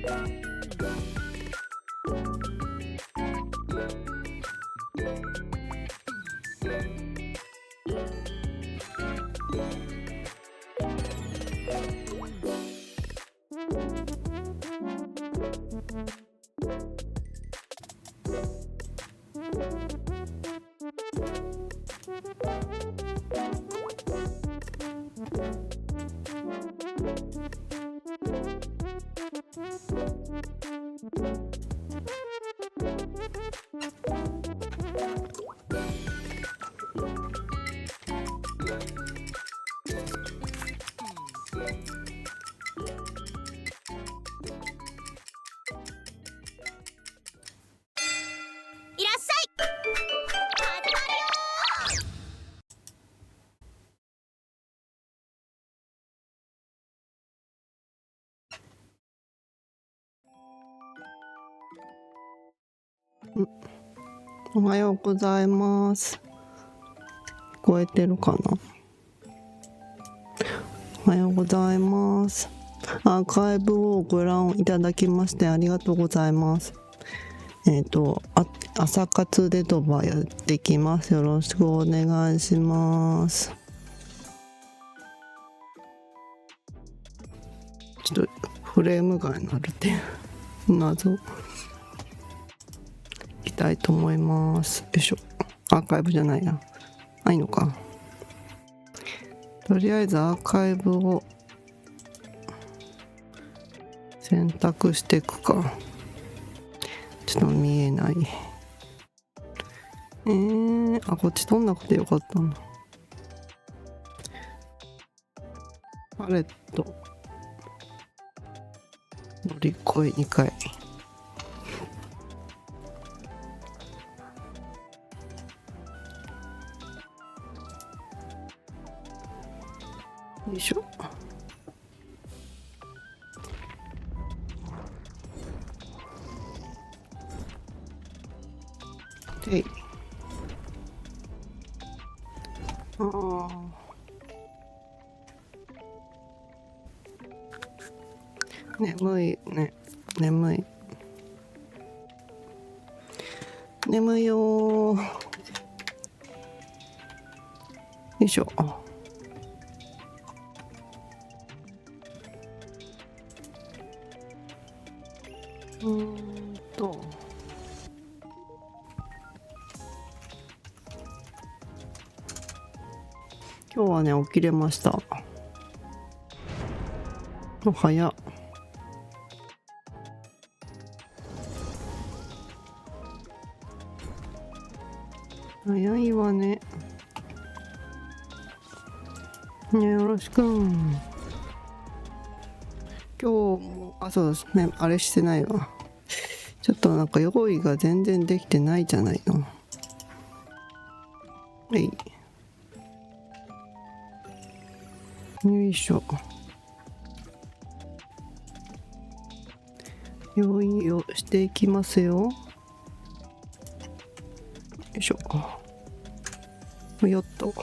いらっしゃい。始まるよ。おはようございます。聞こえてるかな？おはようございます。アーカイブをご覧いただきましてありがとうございます。朝活デドバやってきます。よろしくお願いします。ちょっとフレーム外になるっていう謎。いきたいと思います。よいしょ。アーカイブじゃないな。ないのか。とりあえずアーカイブを選択していくか。ちょっと見えない。こっち取んなくてよかったんだ。パレット乗り越え2回。よいしょ。で眠いね。眠いよー。よいしょ。今日はね起きれました。早っ。早いわね。よろしく。今日もそうですね、あれしてないわ。ちょっとなんか用意が全然できてないじゃないの。よいしょ。用意をしていきますよ。よいしょ。よっと。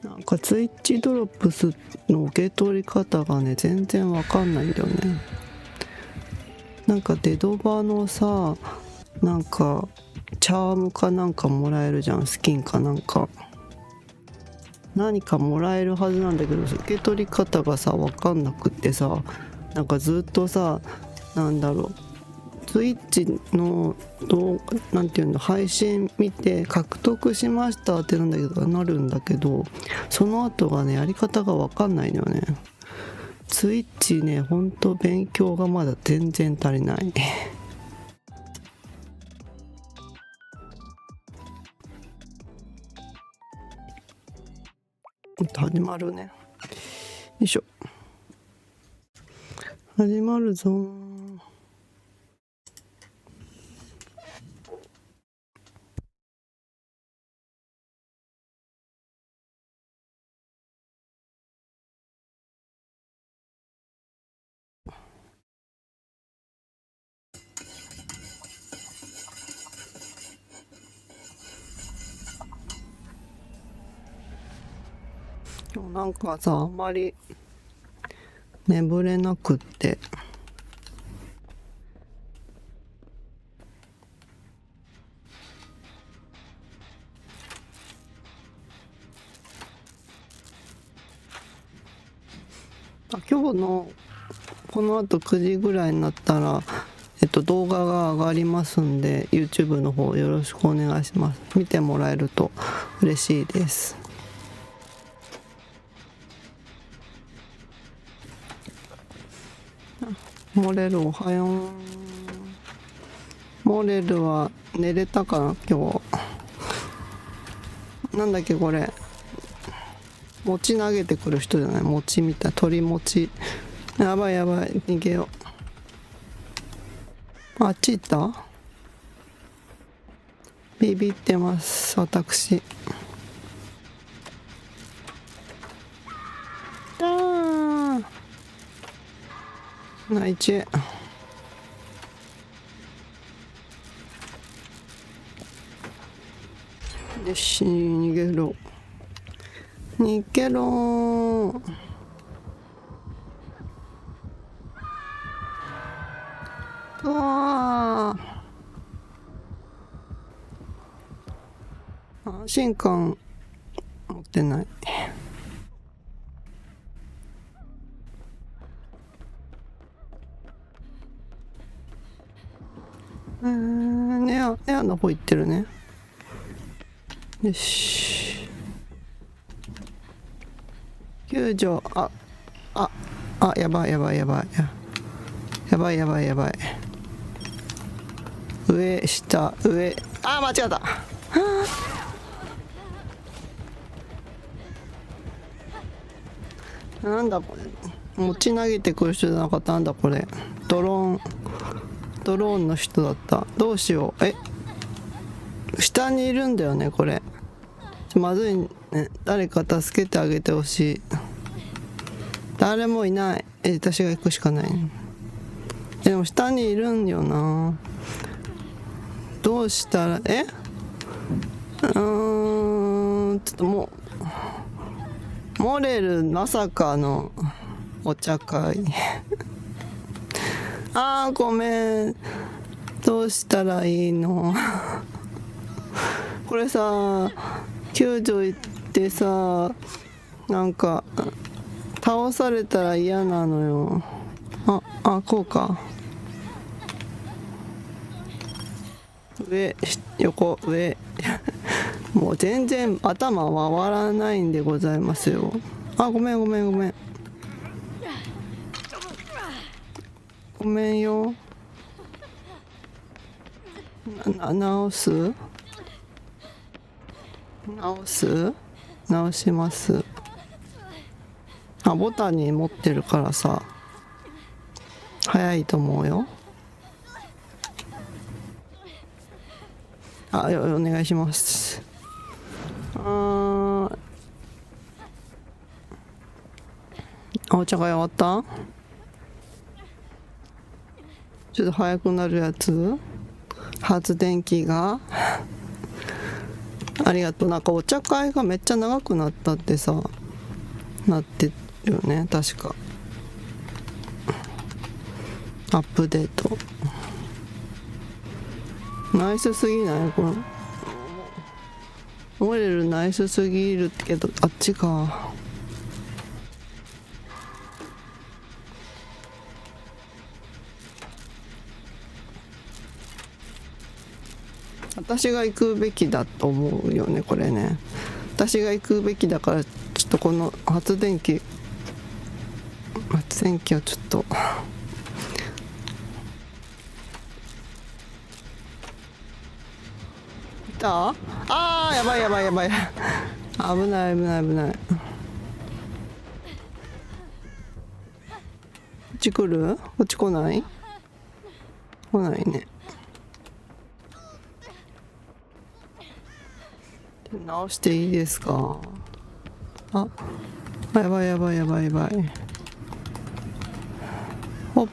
なんかツイッチドロップスの受け取り方がね全然わかんないんだよね。なんかデドバのさ、なんかチャームかなんかもらえるじゃん。スキンかなんか何かもらえるはずなんだけど、受け取り方がさわかんなくってさ、なんかずっとさ、なんだろう、ツイッチのなんていうの、配信見て獲得しましたってなんだけどなるんだけど、その後がねやり方がわかんないのよね。ツイッチね、ほんと勉強がまだ全然足りない始まるね。よいしょ。始まるぞー。今日なんかさ、あんまり眠れなくって。今日のこのあと9時ぐらいになったら、動画が上がりますんで YouTube の方よろしくお願いします。見てもらえると嬉しいです。モレルおはよう。モレルは寝れたかな今日。なんだっけこれ、餅投げてくる人じゃない？餅みたい、鳥餅。やばいやばい、逃げよう。あっち行った？ビビってます私。内地へ。よし、逃げろ逃げろ。うわー、安心感持ってない。エアの方行ってるね。よし、救助。やばいやばいやばいやばいやばいやばい。上下上、間違った。なんだこれ、持ち投げてくる人じゃなかった。なんだこれ、ドローンの人だった。どうしよう。下にいるんだよねこれ。まずいね、誰か助けてあげてほしい。誰もいない。私が行くしかない。でも下にいるんよな。どうしたら、ちょっともうモレルまさかのお茶会。ごめん、どうしたらいいの。これさ、救助行ってさ、なんか倒されたら嫌なのよ。こうか。上横上。もう全然頭回らないんでございますよ。ごめんごめんごめんごめんよ。直します。ボタンに持ってるからさ早いと思うよ。お願いします。お茶が終わった？ちょっと早くなるやつ、発電機が。ありがとう。なんかお茶会がめっちゃ長くなったってさなってるよね確か。アップデートナイスすぎない？これモレルナイスすぎるけど、あっちか。私が行くべきだと思うよねこれね。私が行くべきだから、ちょっとこの発電機をちょっと。いた？やばいやばいやばい。危ない危ない危ない。こっち来る？こっち来ない？来ないね。直していいですか？やばいやばいやばいやばい。ほっ、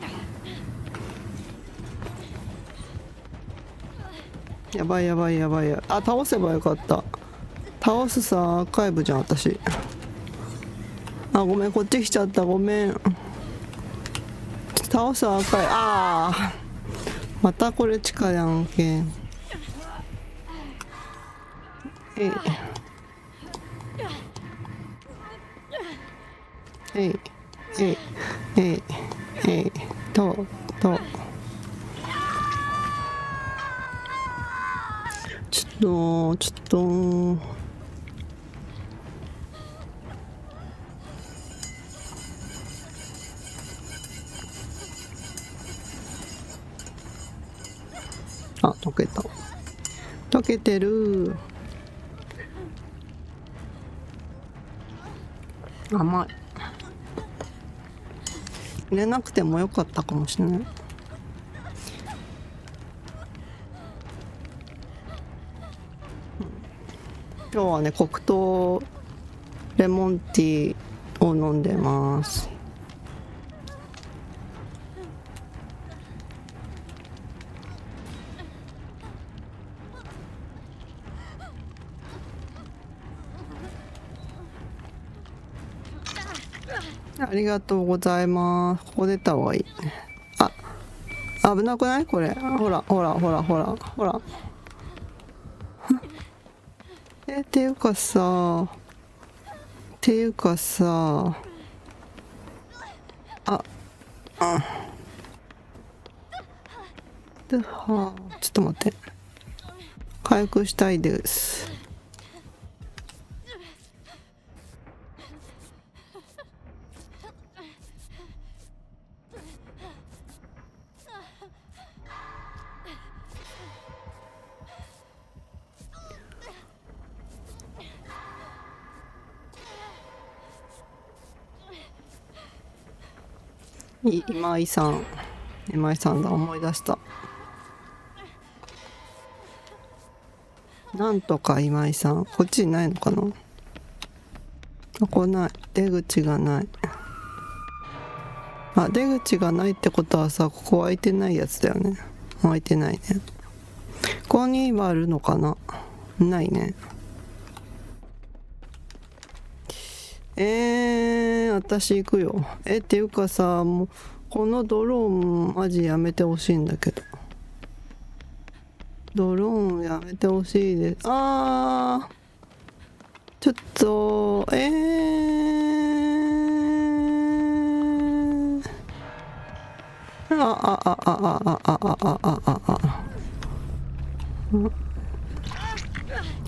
やばいやばいやばい。倒せばよかった。倒すさアーカイブじゃん私。あ、ごめん、こっち来ちゃった。ごめん。倒す赤い。ああ、またこれ地下やんけ。えいえいえいえいえいとちょっとあ、溶けた。溶けてる。甘い。入れなくてもよかったかもしれない。今日はね、黒糖レモンティーを飲んでます。ありがとうございます。ここ出た方がいい。あ、危なくないこれ。ほら。っていうかさ、ちょっと待って。回復したいです。今井さんだ、思い出した。なんとか今井さん、こっちにないのかな。ここない。出口がない。あ、出口がないってことはさ、ここ開いてないやつだよね。開いてないね。ここに今あるのかな。ないね。私行くよ。っていうかさ、もうこのドローンマジやめてほしいんだけど。ドローンやめてほしいです。ちょっとや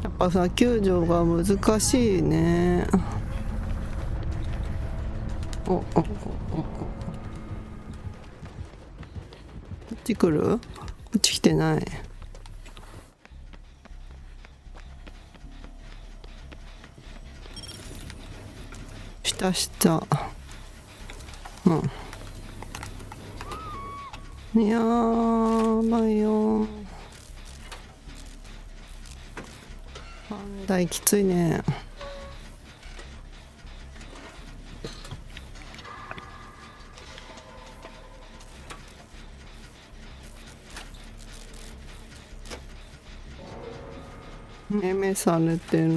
っぱさ、救助が難しいね。こっち来る？こっち来てない。下。いやー、ばいよ。バンダイきついね。めめされてる。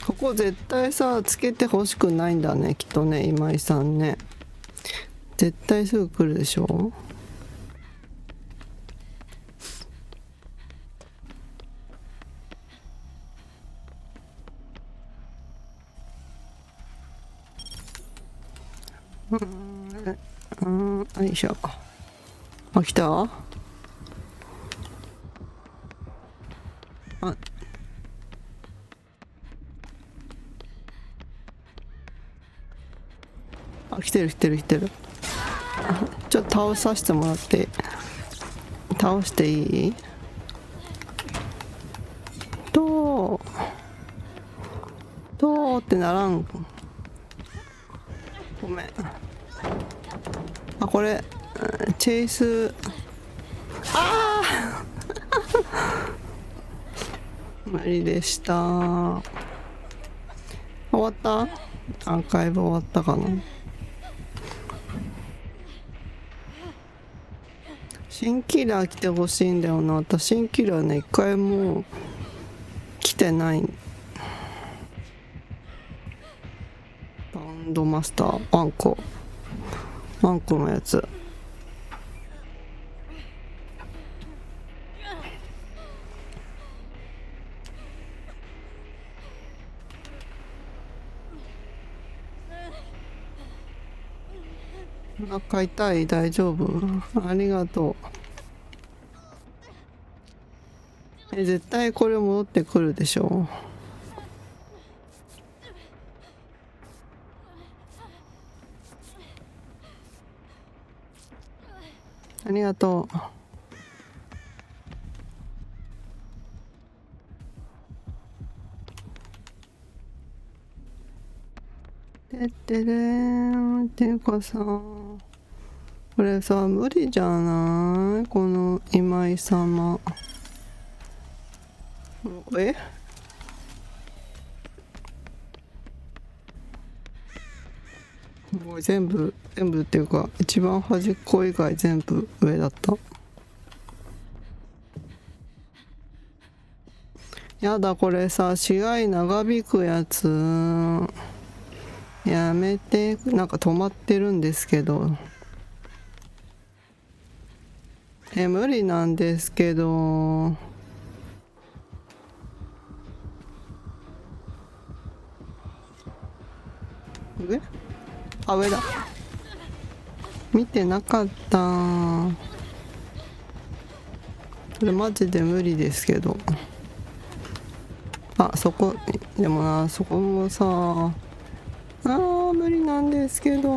ここ絶対さ、つけてほしくないんだね、きっとね、今井さんね。絶対すぐ来るでしょ。よいしょ。来た？来てる。ちょっと倒させてもらって。倒していい？どうってならん。ごめん。これチェイス。無理でした。終わった？アーカイブ終わったかな。新キラー来てほしいんだよな。私新キラーね、一回も来てない。ドマスターワンコのやつ。お腹痛い？大丈夫？ありがとう。絶対これ戻ってくるでしょ。ありがとう。てってれーんっていうかさ、これさ無理じゃない？この今井様。え？もう全部っていうか一番端っこ以外全部上だった。やだ、これさ試合長引くやつやめて。なんか止まってるんですけど、無理なんですけど。上？あ、上だ。見てなかった。これマジで無理ですけど。あ、そこでもな、そこもさ無理なんですけど。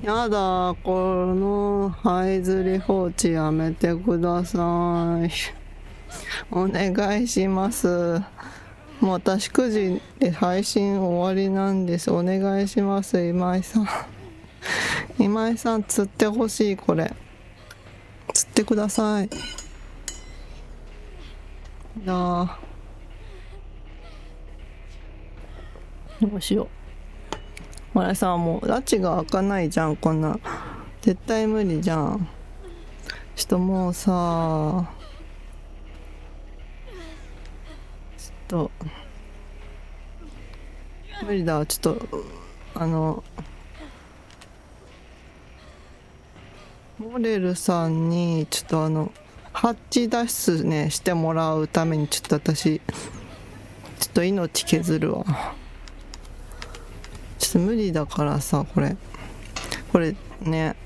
やだ、この這いずり放置やめてください。お願いします。もう私9時で配信終わりなんです。お願いします。今井さん今井さん釣ってほしい。これ釣ってください。どうしよう。ほらさ、もう拉致が開かないじゃん。こんな絶対無理じゃん。ちょっともうさ、ちょっと無理だ。ちょっとモレルさんにちょっとハッチ脱出ねしてもらうためにちょっと私ちょっと命削るわ。ちょっと無理だからさ、これね、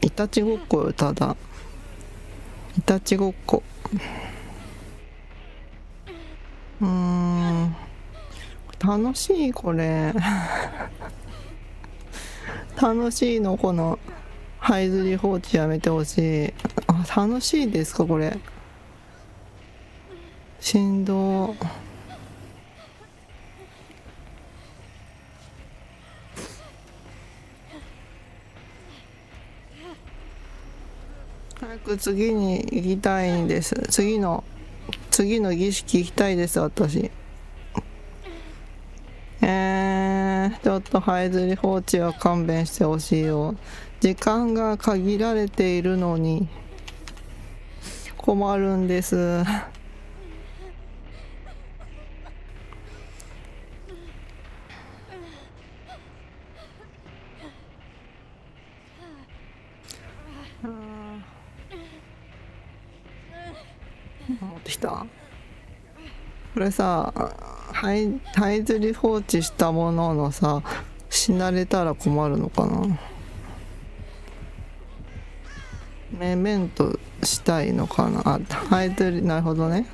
いたちごっこよ。ただいたちごっこ。楽しいこれ楽しいの？この這いずり放置やめてほしい。あ、楽しいですかこれ。しんど。早く次に行きたいんです。次の儀式行きたいです私。ちょっと這いずり放置は勘弁してほしいよ。時間が限られているのに困るんです。持ってきた。これさ、這いずり放置したもののさ、死なれたら困るのかな。メメントしたいのかな。あ、這いずり、なるほどね。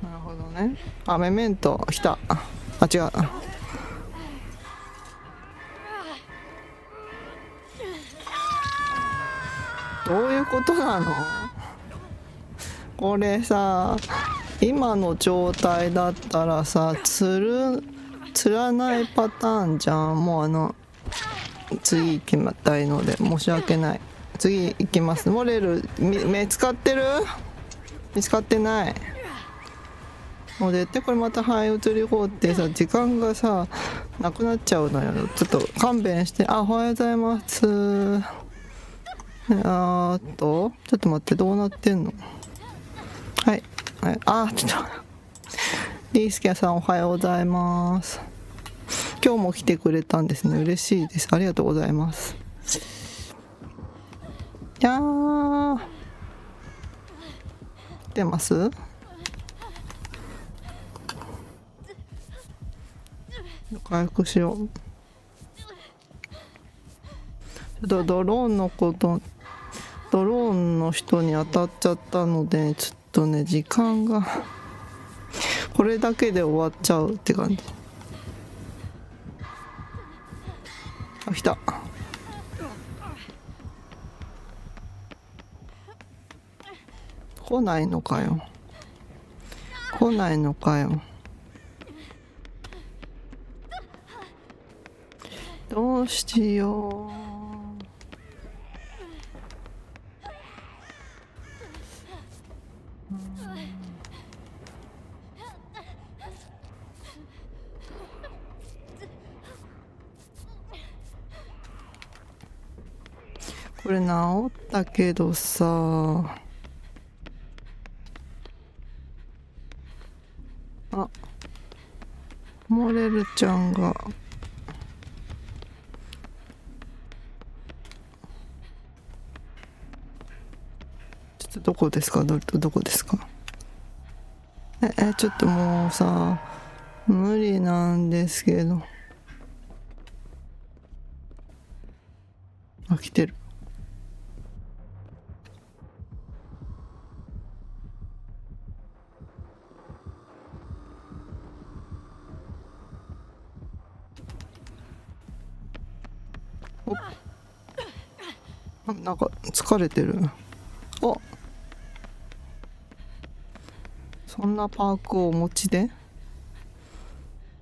なるほどね。あ、メメント来た。あ、違う。どういうことなの？これさ、今の状態だったらさ、釣らないパターンじゃん。もう次行きたいので申し訳ない。次行きます。モレル見つかってる？見つかってない。もう絶対これまた這い移り放ってさ、時間がさなくなっちゃうのよ。ちょっと勘弁して。あ、おはようございます。ちょっと待って、どうなってんの。はい、はい、ちょっとリースケさんおはようございます。今日も来てくれたんですね。嬉しいです。ありがとうございます。いやー、出ます。回復しよう。ちょっとドローンの人に当たっちゃったので、ちょっとね、時間がこれだけで終わっちゃうって感じ。来た。来ないのかよ。来ないのかよ。どうしよう。これ治ったけどさ。モレルちゃんがちょっとどこですか。どこですか。ちょっともうさ、無理なんですけど。来てる。なんか疲れてる。そんなパークをお持ちで。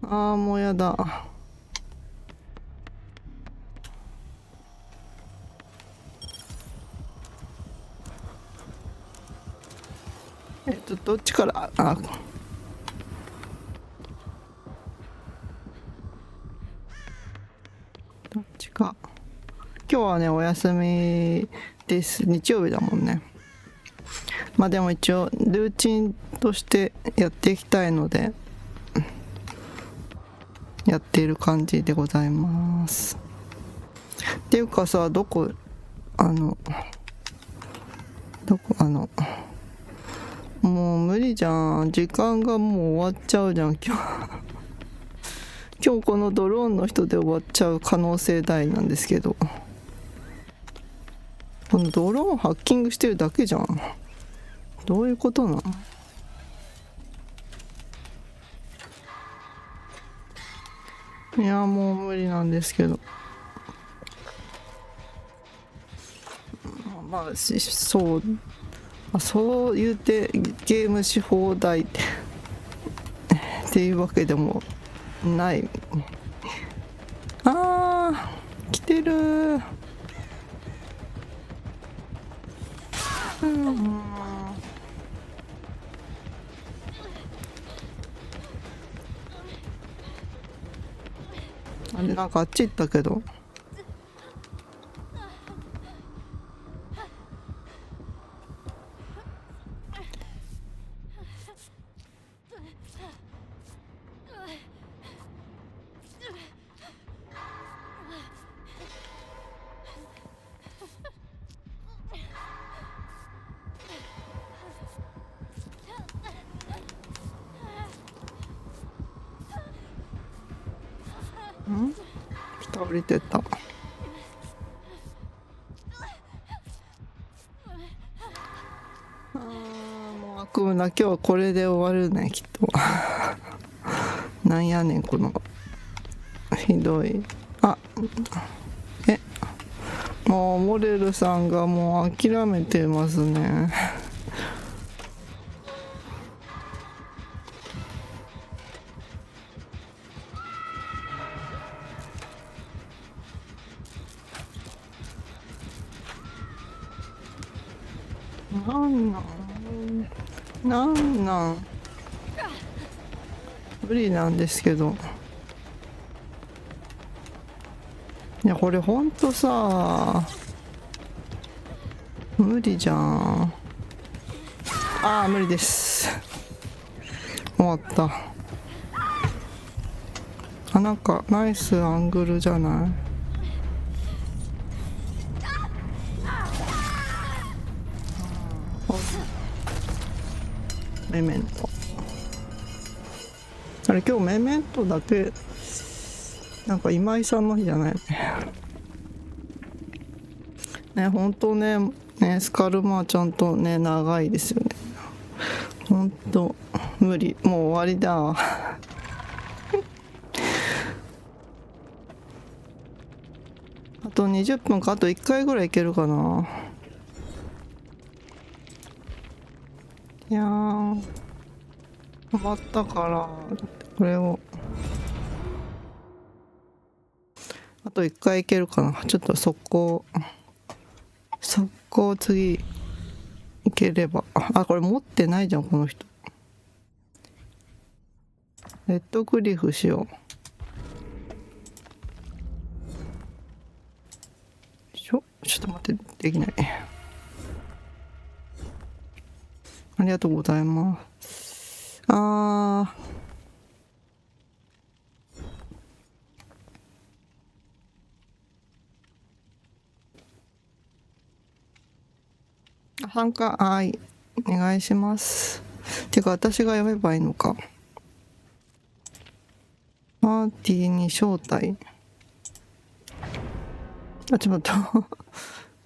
もうやだ。どっちから。どっちか。今日はね、お休みです。日曜日だもんね。まあでも一応ルーチンとしてやっていきたいのでやっている感じでございます。っていうかさ、どこもう無理じゃん。時間がもう終わっちゃうじゃん今日このドローンの人で終わっちゃう可能性大なんですけど、このドローンハッキングしてるだけじゃん。どういうことなの。いやもう無理なんですけど、まあそう言うてゲームし放題っていうわけでもない。来てる。あれなんかあっち行ったけど。倒れてた。もう悪夢な。今日はこれで終わるねきっとなんやねんこのひどい。もうモレルさんがもう諦めてますねなんなん無理なんですけど。いやこれほんとさ、無理じゃん。無理です。終わった。なんかナイスアングルじゃない？メメント。あれ今日メメントだけなんか今井さんの日じゃないよね。ね、本当ね、スカルマはちゃんとね長いですよね。本当無理、もう終わりだ。あと20分か、あと1回ぐらいいけるかな。いやー止まったからこれをあと1回いけるかな。ちょっと速攻次いければ。これ持ってないじゃんこの人。レッドグリフしよう。ちょっと待って、できない。ありがとうございます。参加、はい、お願いします。てか私が読めばいいのか。パーティーに招待。ちょっと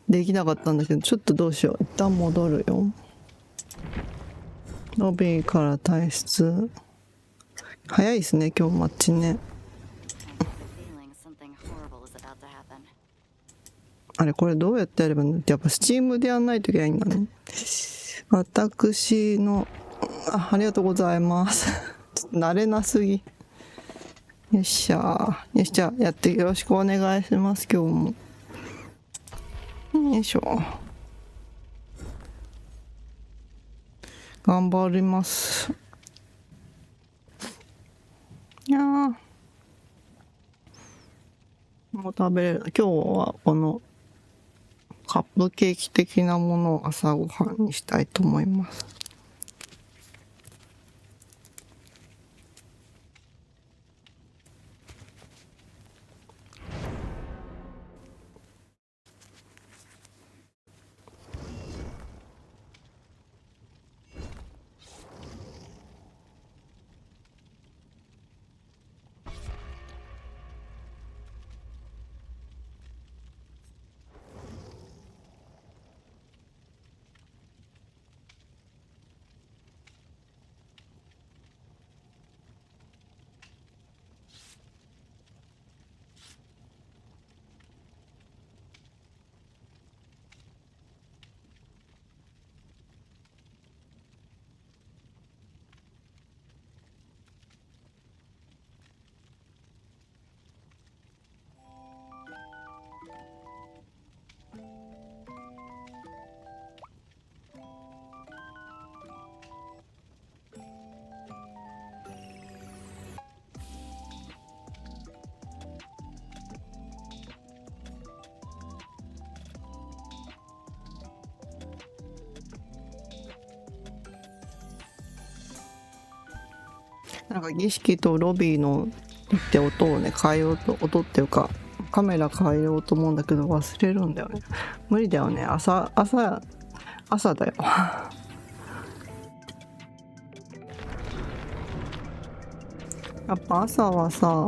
できなかったんだけど、ちょっとどうしよう。一旦戻るよ。ロビーから退出。早いですね今日マッチね。あれこれどうやってやればいいの？やっぱスチームでやんないといけないんだね。私のありがとうございます。ちょっと慣れなすぎ。よっしゃー。よし、じゃあやってよろしくお願いします今日も。よいしょ。頑張ります。いやーもう食べれる。今日はこのカップケーキ的なものを朝ごはんにしたいと思います。なんか儀式とロビーのって音をね変えようと、音っていうかカメラ変えようと思うんだけど忘れるんだよね。無理だよね。朝だよ。やっぱ朝はさ、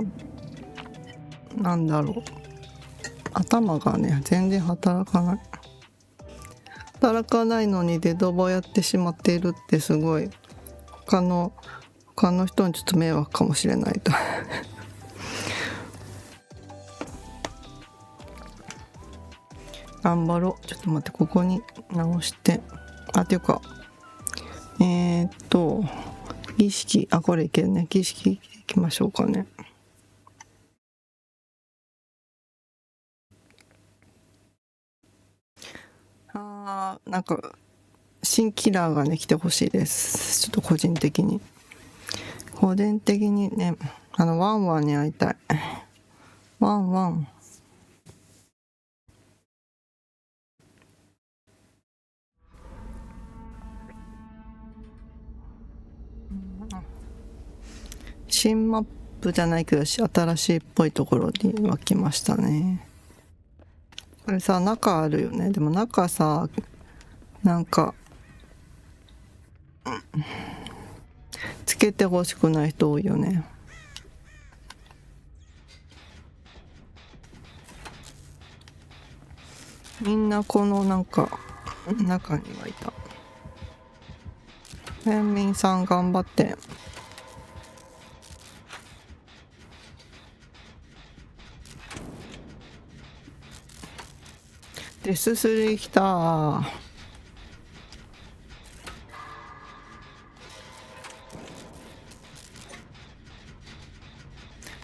なんだろう、頭がね全然働かないのにデドバやってしまっているってすごい他の人にちょっと迷惑かもしれないと。頑張ろう。ちょっと待って、ここに直して。ていうか儀式、これいけるね。儀式いきましょうかね。なんか新キラーがね来てほしいです。ちょっと個人的にね、ワンワンに会いたい。ワンワン。新マップじゃないけど新しいっぽいところに今来ましたね。これさ、中あるよね。でも中さ、なんかつけてほしくない人多いよね。みんなこのなんか中にはいた。県民さん頑張って。デス3来た。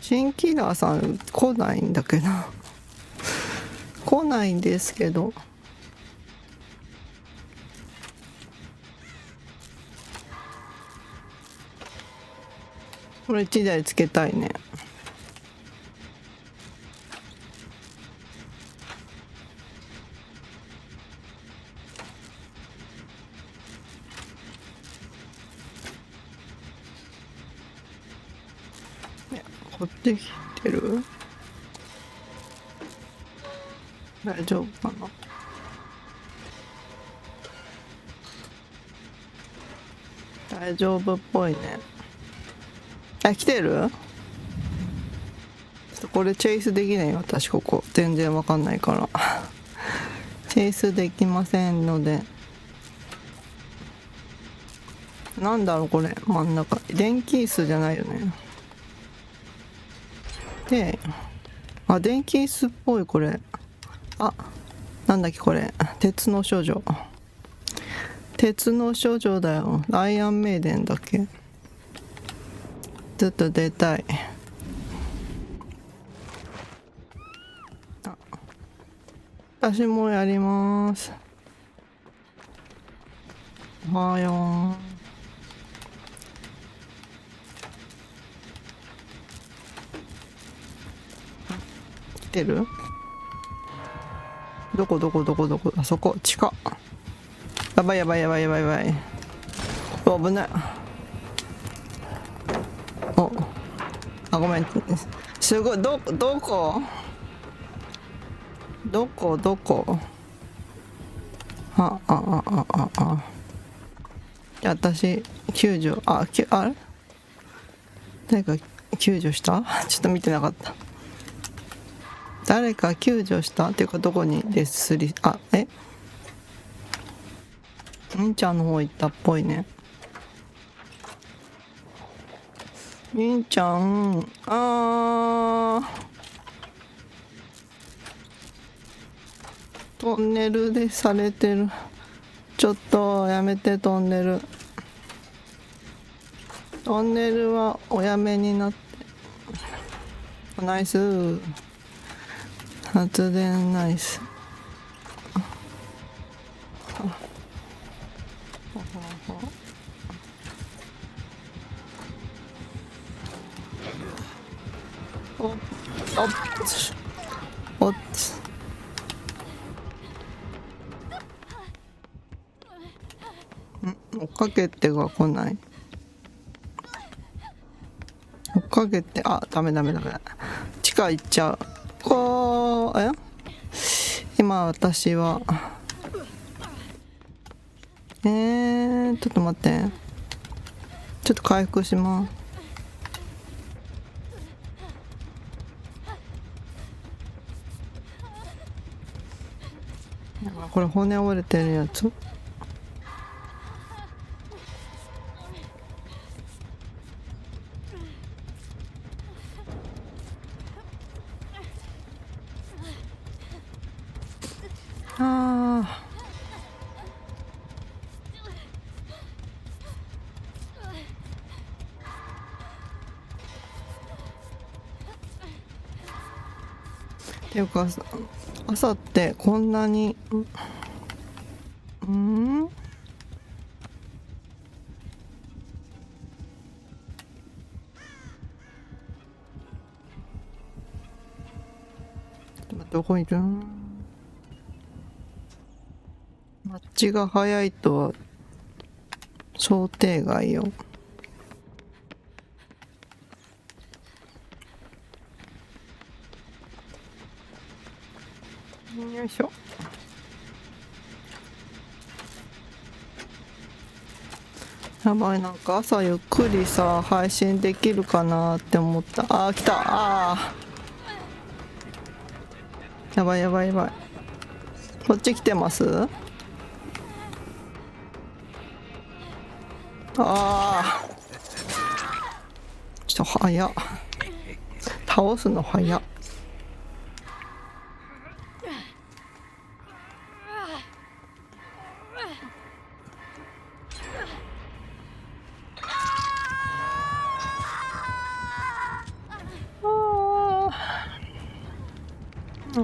新キラーさん来ないんだけど来ないんですけど。これ1台つけたいね。こっち来てる？大丈夫かな？大丈夫っぽいね。あ、来てる？ちょっとこれチェイスできないよ。私ここ全然わかんないからチェイスできませんので。なんだろうこれ、真ん中電気椅子じゃないよね。で、あ、電気椅子っぽいこれ。あ、なんだっけこれ、鉄の処女。鉄の処女だよ。アイアンメイデンだっけ。ちょっと出たい。あ、私もやります。おはよう。来てる？どこどこどこどこ？あそこ地下。やばいやばいやばいやばいやばい。お、危ない。お、あ、ごめん。すごい。どこどこどこ。あ。じゃあ私救助、あれ誰か救助した？ちょっと見てなかった。誰か救助したっていうか、どこにレスリ、あ、みんちゃんの方行ったっぽいね。みんちゃん、トンネルでされてる。ちょっとやめて。トンネルはおやめになって。ナイス。発電ナイス。おっおっ追っかけてが来ない。追っかけて、あ、ダメ。地下行っちゃう。今私はちょっと待って。ちょっと回復します。これ骨折れてるやつ。っていうか朝ってこんなにどこいる？マッチが早いとは想定外よ。よいしょ。やばい、なんか朝ゆっくりさ配信できるかなって思った。あー来た。あーやばいやばいやばい。こっち来てます。あーちょっと早っ、倒すの早っ。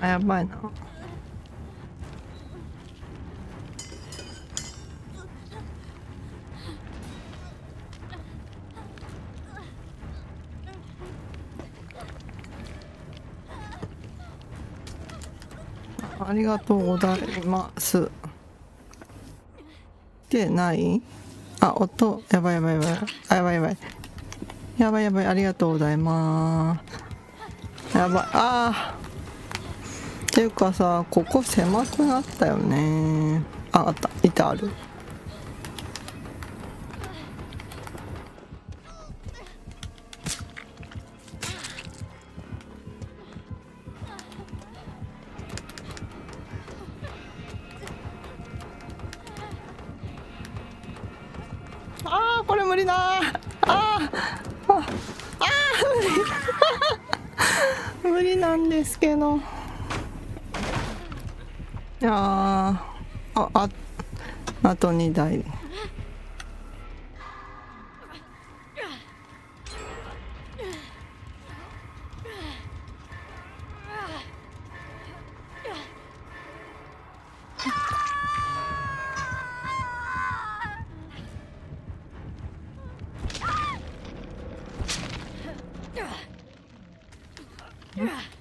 あやばいな。ありがとうございます。でないあ、音やばいやばいやばい。あやばいやばいやばいやばい。ありがとうございます。やばい。あーっていうかさ、ここ狭くなったよね。あ、あった、板ある。あーこれ無理だー。あーあー無理なんですけど。いやーあと2台。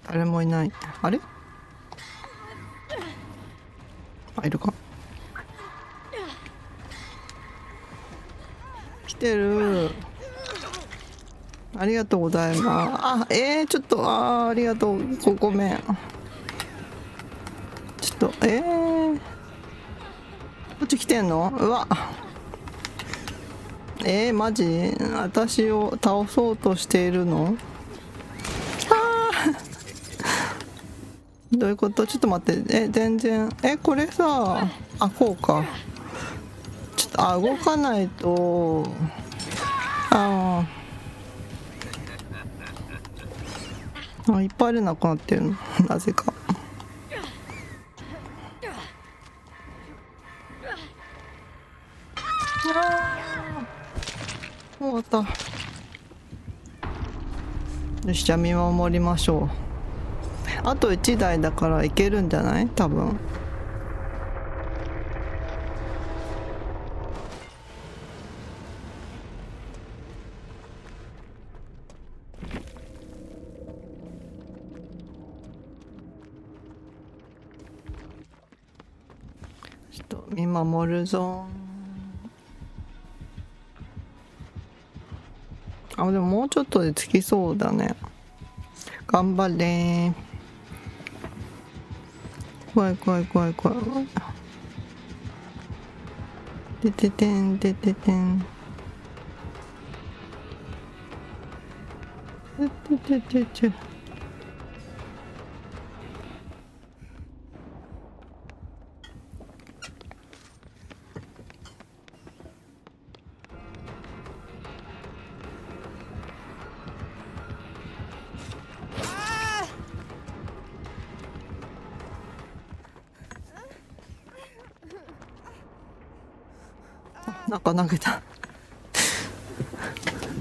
誰もいない。あれあいるか。来てる。ありがとうございます。あちょっとありがとう。ごめん。ちょっとこっち来てんの。うわマジ私を倒そうとしているの。どういうこと。ちょっと待って。全然これさこうか。ちょっと動かないと。いっぱいいるなくなってるのなぜか。終わった。よし、じゃあ見守りましょう。あと1台だからいけるんじゃない多分。ちょっと見守るぞ。でももうちょっとで着きそうだね。頑張れー。怖い怖い怖い怖い。てててんてててんててててて。なんか投げた。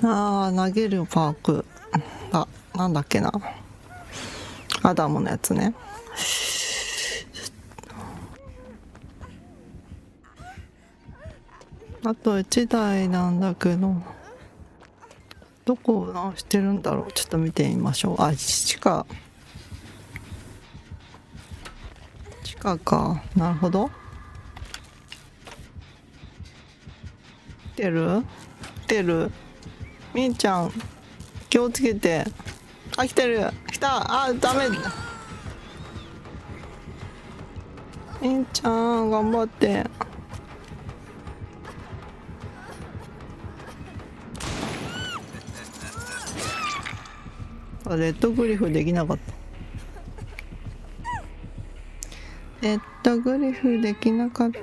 投げるパーク。なんだっけな。アダムのやつね。あと1台なんだけど、どこを直してるんだろう。ちょっと見てみましょう。地下か。なるほど。来てる。みーちゃん気をつけて。来てる。来た。ダメ。みんちゃん頑張って。レッドグリフできなかった。レッドグリフできなかった。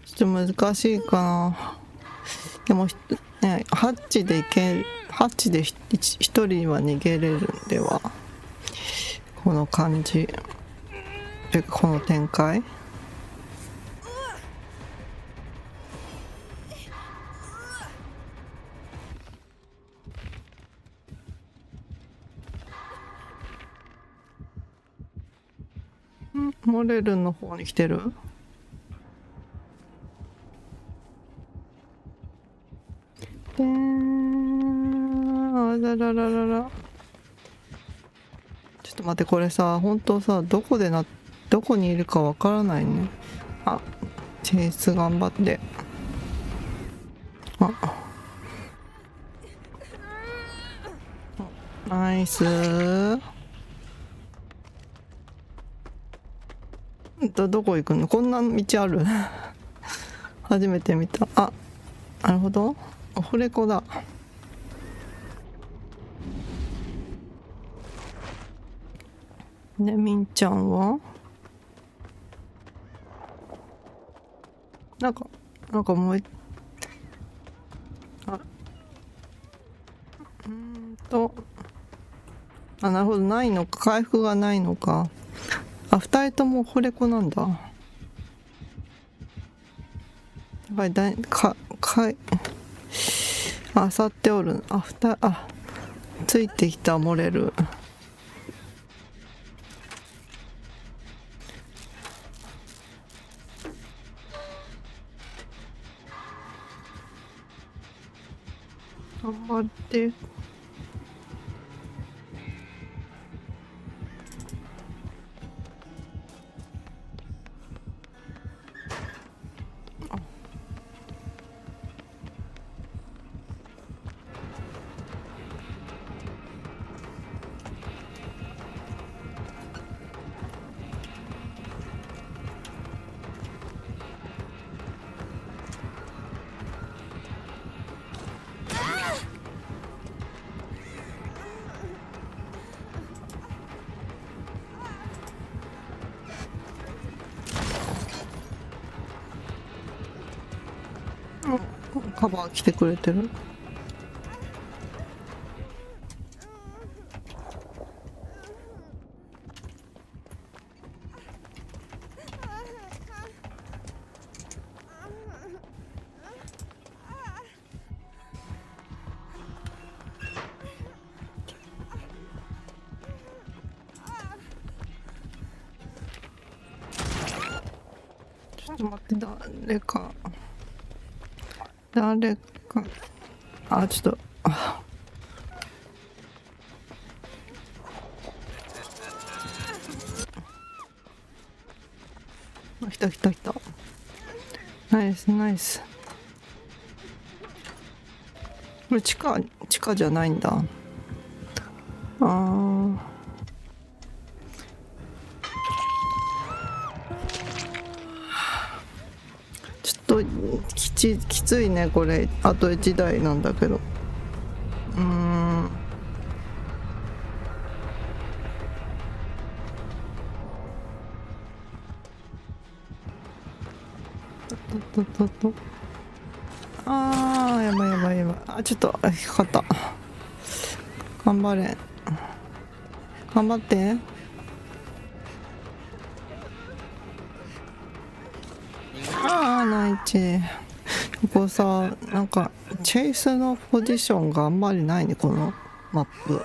ちょっと難しいかな。でもね、ハッチで一人は逃げれるんでは、この感じてかこの展開。モレルの方に来てる。でーあららららら。ちょっと待って、これさ、本当さ、どこにいるかわからないね。あ、チェイス頑張って。あ、ナイスー。どこ行くの？こんな道ある？初めて見た。あ、なるほど。オフレコだ。で、みんちゃんはなんかもうなるほど、ないのか。回復がないのか。あ、二人ともオフレコなんだ。やっぱりあさっておる。ついてきた、漏れる。頑張って。カバー来てくれてる。ちょっと待って、誰かちょっと来た。ナイスナイス。これ地下じゃないんだ。ちょっときついねこれ。あと1台なんだけど。やばい。ちょっと引っかかった。頑張れ。頑張って。ナイチ。ここさ、なんかチェイスのポジションがあんまりないね、このマップ。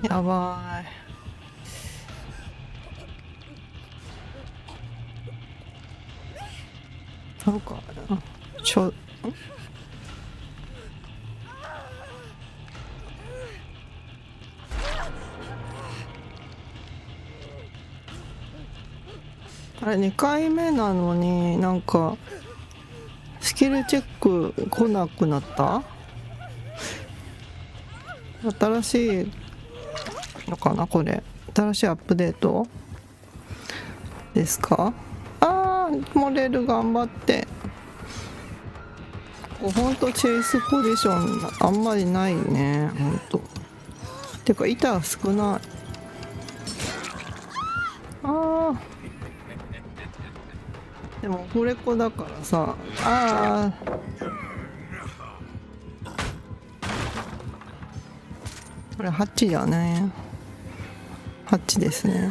やばい。なんかあれ2回目なのになんかスキルチェック来なくなった？新しいのかなこれ。新しいアップデートですか？あー、モレル頑張って。ほんとチェイスポジションあんまりないね、ほんと。てか板少ない。あー、でもこれ子だからさ、あー、これハッチじゃね。ハッチですね。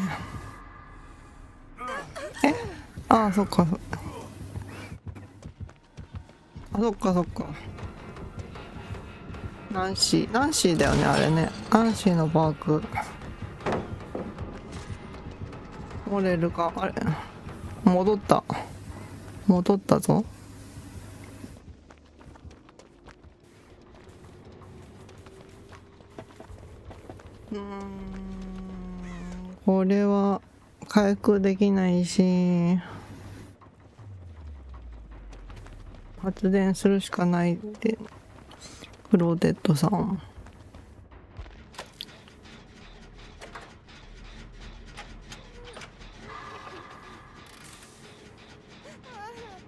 え、あー、そっか。あ、そっかそっか。ナンシーだよね、あれね。ナンシーのバーク。モレルが、あれ、戻ったぞ。これは回復できないし、発電するしかないって。クローデッドさん。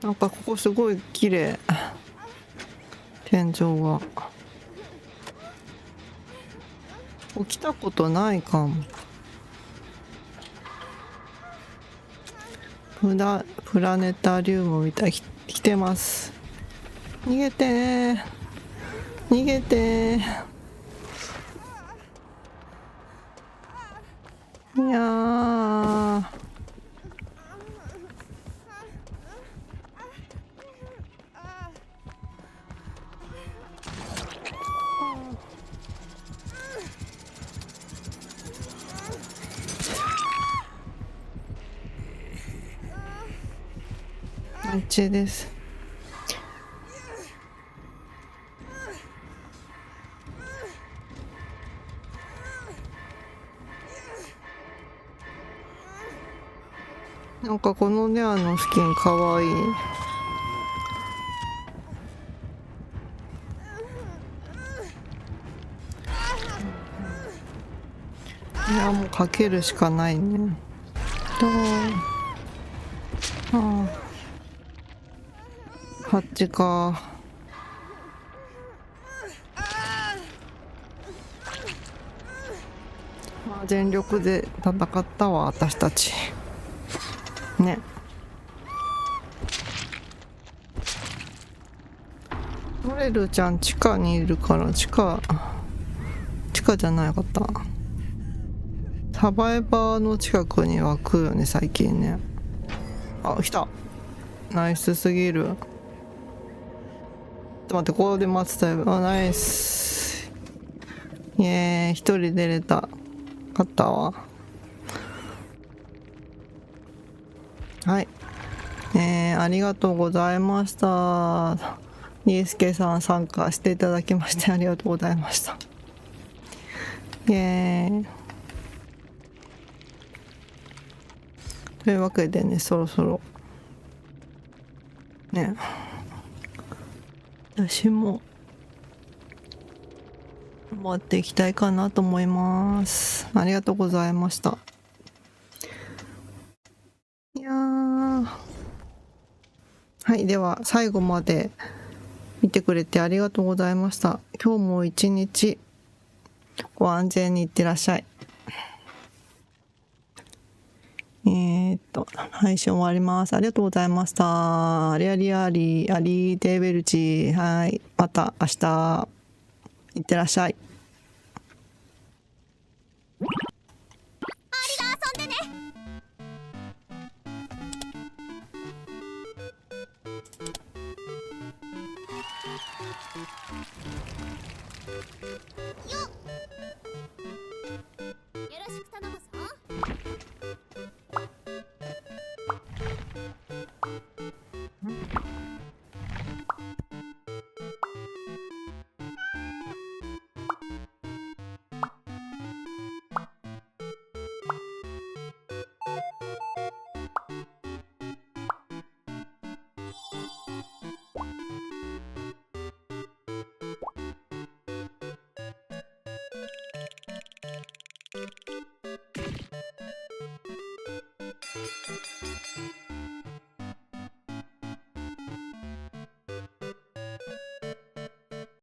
なんかここすごい綺麗。天井が。起きたことないかも。プラネタリウムみたい。来てます。逃げてー。逃げてー。いやー。あっちです。なんかこのネアのスキンかわいい。いやもうかけるしかないね。ああ、ハッチか。まあ全力で戦ったわ私たちね。モレルちゃん地下にいるから地下じゃなかった。サバイバーの近くには来るよね最近ね。あ、来た。ナイスすぎる。ちょっと待って、ここで待つタイム。あ、ナイス。イエーイ、一人出れた。勝ったわ。はい。ありがとうございました。リースケさん参加していただきましてありがとうございました。イエーイ。というわけでね、そろそろね、私も終わっていきたいかなと思います。ありがとうございました。いやー、はい、では最後まで見てくれてありがとうございました。今日も一日ご安全にいってらっしゃい。配信終わります。ありがとうございました。ありありあり、ありテーベルチ。はい。また明日、いってらっしゃい。ありが遊んでね。よろしく頼むぞ。